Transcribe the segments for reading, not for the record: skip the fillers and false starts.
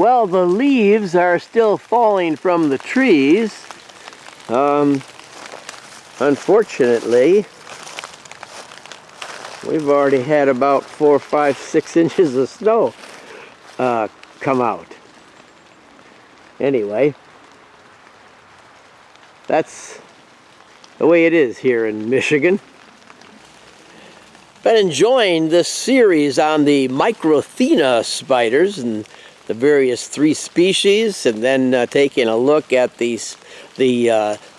Well, the leaves are still falling from the trees. Unfortunately, we've already had about 4, 5, 6 inches of snow come out. Anyway, that's the way it is here in Michigan. Been enjoying this series on the Micrathena spiders and the various 3 species, and then taking a look at the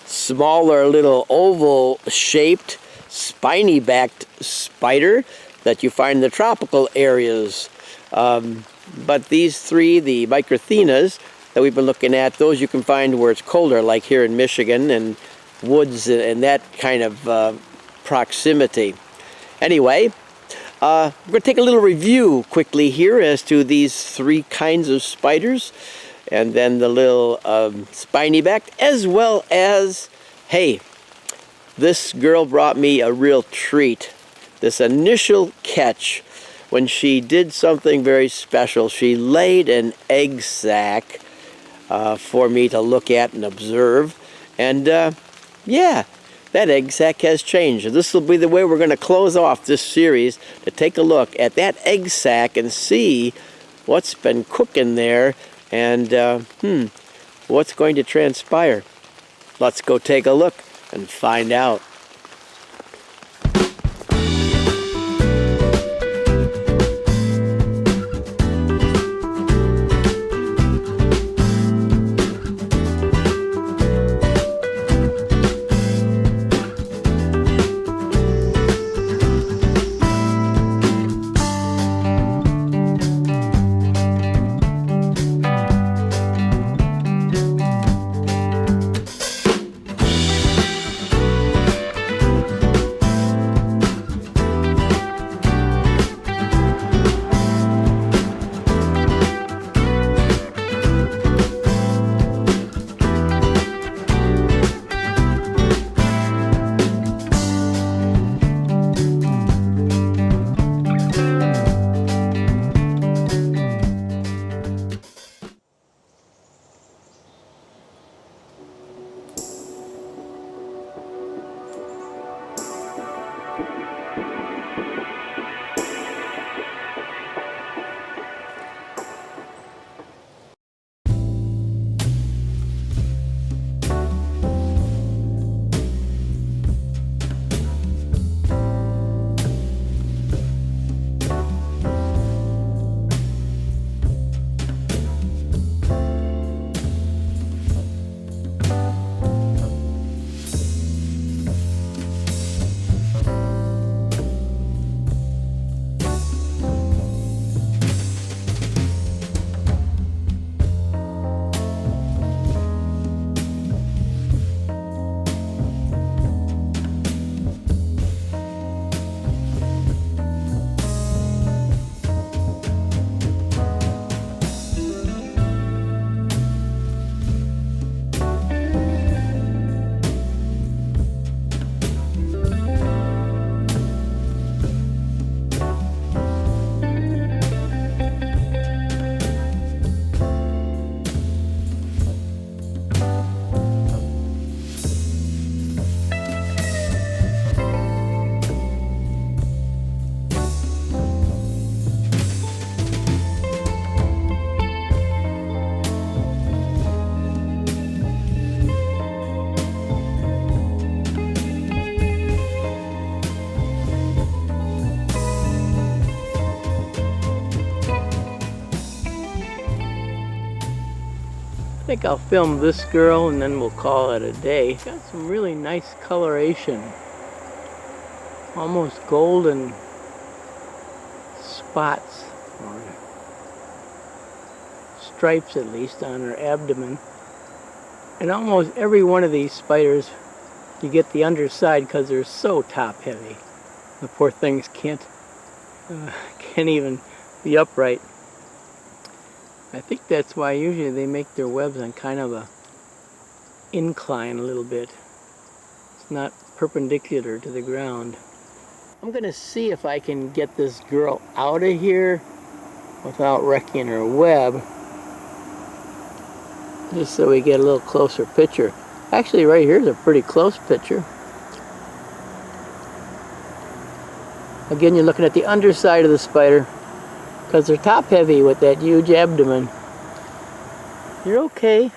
smaller little oval-shaped spiny-backed spider that you find in the tropical areas. But these 3, the Micrathenas that we've been looking at, those you can find where it's colder, like here in Michigan and woods and that kind of proximity. Anyway, we're going to take a little review quickly here as to these 3 kinds of spiders, and then the little spiny-backed, as well as, hey, this girl brought me a real treat. This initial catch, when she did something very special. She laid an egg sac for me to look at and observe, and yeah, that egg sac has changed. This will be the way we're going to close off this series, to take a look at that egg sac and see what's been cooking there and what's going to transpire. Let's go take a look and find out. I think I'll film this girl and then we'll call it a day. Got some really nice coloration. Almost golden spots, or stripes at least, on her abdomen. And almost every one of these spiders, you get the underside because they're so top heavy. The poor things can't even be upright. I think that's why usually they make their webs on kind of a incline a little bit. It's not perpendicular to the ground. I'm going to see if I can get this girl out of here without wrecking her web. just so we get a little closer picture. Actually, right here is a pretty close picture. Again, you're looking at the underside of the spider because they're top heavy with that huge abdomen. You're okay.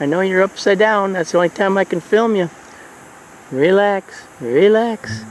I know you're upside down. That's the only time I can film you. Relax, relax.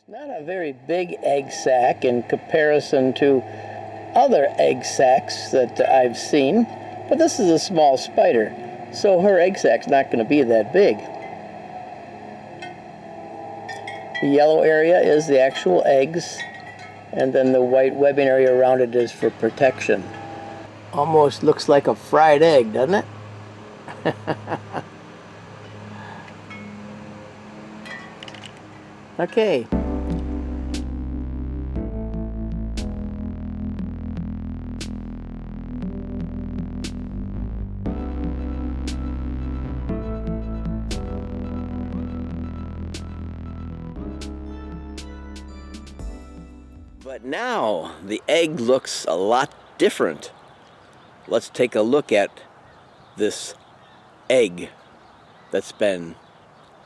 Not a very big egg sac in comparison to other egg sacs that I've seen, but this is a small spider, so her egg sac's not going to be that big. The yellow area is the actual eggs, and then the white webbing area around it is for protection. Almost looks like a fried egg, doesn't it? Okay. But now the egg looks a lot different. Let's take a look at this egg that's been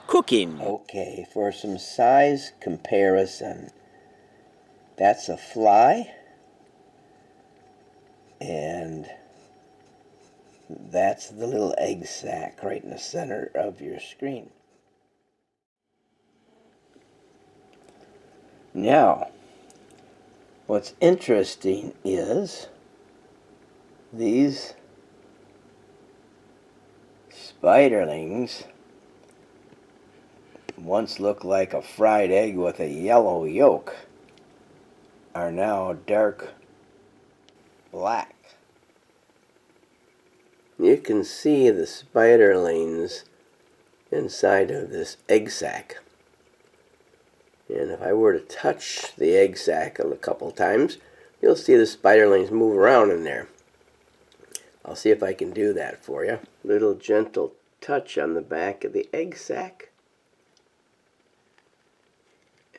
cooking. Okay, for some size comparison, that's a fly, and that's the little egg sac right in the center of your screen. Now, what's interesting is these spiderlings once looked like a fried egg with a yellow yolk are now dark black. You can see the spiderlings inside of this egg sac. And if I were to touch the egg sac a couple times, you'll see the spiderlings move around in there. I'll see if I can do that for you. Little gentle touch on the back of the egg sac.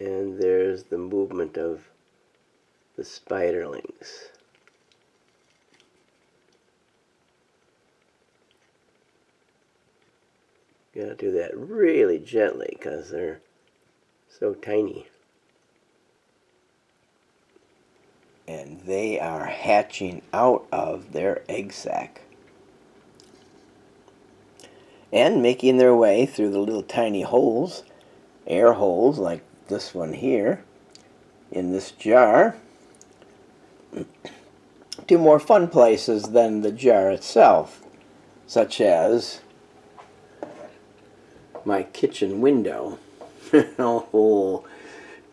And there's the movement of the spiderlings. Gotta do that really gently because they're so tiny. And they are hatching out of their egg sac and making their way through the little tiny holes, air holes like this one here in this jar, to more fun places than the jar itself, such as my kitchen window. Oh,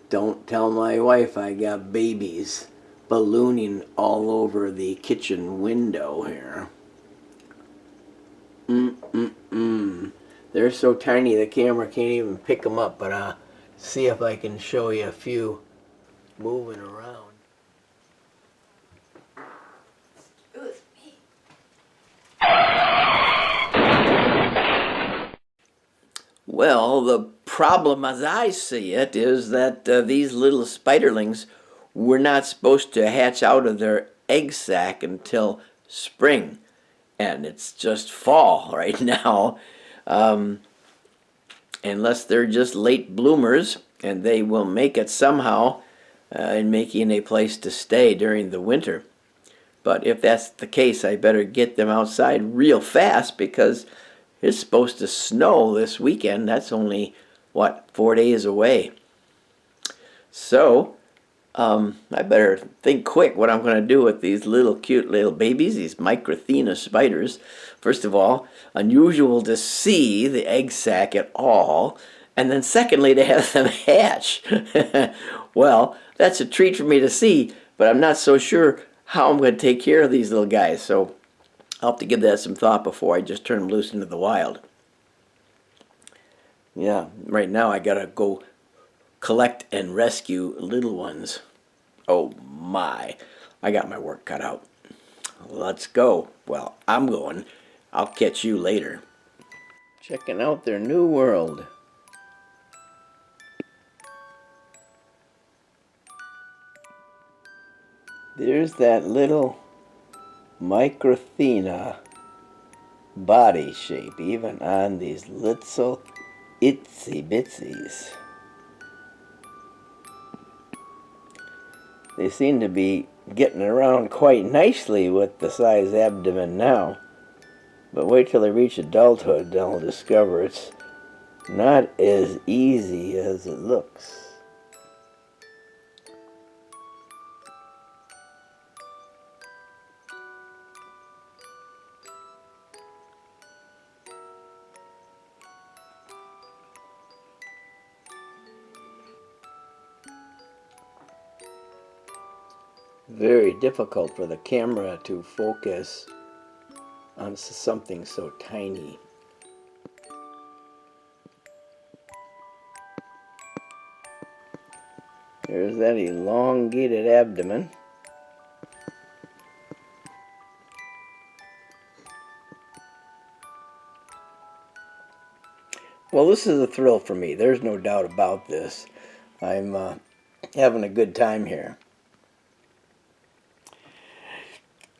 don't tell my wife I got babies ballooning all over the kitchen window here. They're so tiny the camera can't even pick them up, but I'll see if I can show you a few moving around. Well, the problem, as I see it, is that these little spiderlings were not supposed to hatch out of their egg sac until spring, and it's just fall right now. Unless they're just late bloomers, and they will make it somehow in making a place to stay during the winter. But if that's the case, I better get them outside real fast, because it's supposed to snow this weekend. That's only, what, 4 days away. So, I better think quick what I'm going to do with these little cute little babies, these Micrathena spiders. First of all, unusual to see the egg sac at all. And then secondly, to have them hatch. Well, that's a treat for me to see, but I'm not so sure how I'm going to take care of these little guys. So I'll have to give that some thought before I just turn them loose into the wild. Yeah, right now I got to go collect and rescue little ones. Oh my, I got my work cut out. Let's go. Well, I'm going. I'll catch you later. Checking out their new world. There's that little Micrathena body shape, even on these little itsy bitsies. They seem to be getting around quite nicely with the size abdomen now. But wait till they reach adulthood, they'll discover it's not as easy as it looks. Very difficult for the camera to focus on something so tiny. There's that elongated abdomen. Well, this is a thrill for me. There's no doubt about this. I'm having a good time here.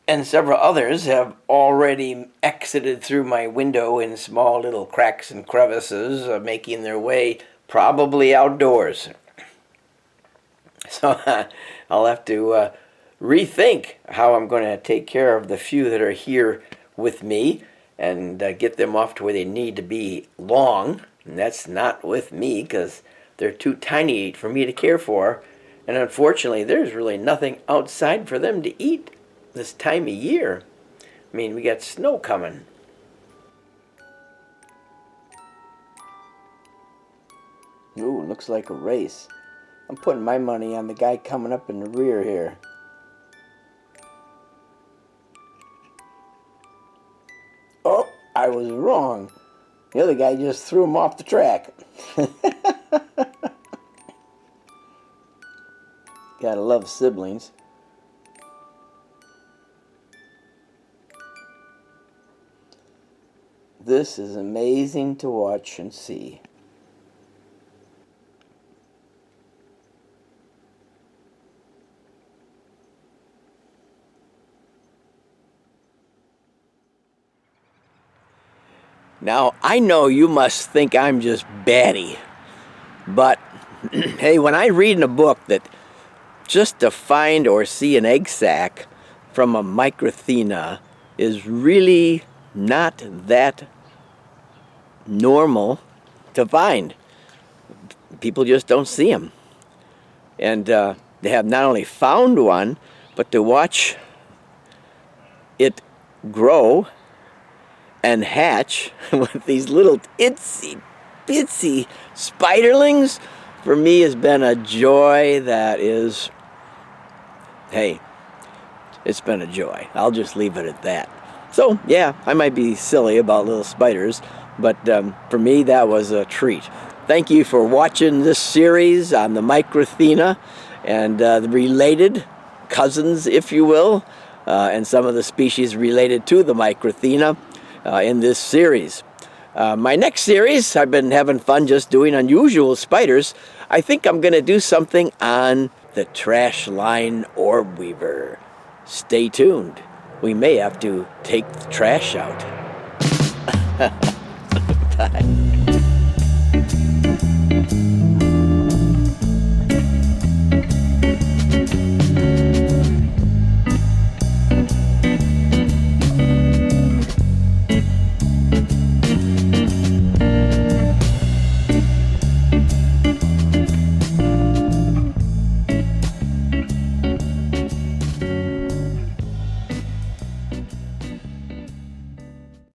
And several others have already exited through my window in small little cracks and crevices, making their way probably outdoors. So I'll have to rethink how I'm going to take care of the few that are here with me and get them off to where they need to be long. And that's not with me, because they're too tiny for me to care for. And unfortunately, there's really nothing outside for them to eat this time of year. I mean, we got snow coming. Ooh, looks like a race. I'm putting my money on the guy coming up in the rear here. Oh, I was wrong. The other guy just threw him off the track. Gotta love siblings. This is amazing to watch and see. Now, I know you must think I'm just batty, but hey, when I read in a book that just to find or see an egg sac from a Micrathena is really not that normal to find. People just don't see them. And they have not only found one, but to watch it grow and hatch with these little itsy bitsy spiderlings, for me has been a joy that is, hey, it's been a joy. I'll just leave it at that. So yeah, I might be silly about little spiders, but for me that was a treat. Thank you for watching this series on the Micrathena and the related cousins, if you will, and some of the species related to the Micrathena in this series. My next series, I've been having fun just doing unusual spiders. I think I'm going to do something on the trash line orb weaver. Stay tuned. We may have to take the trash out. Bye.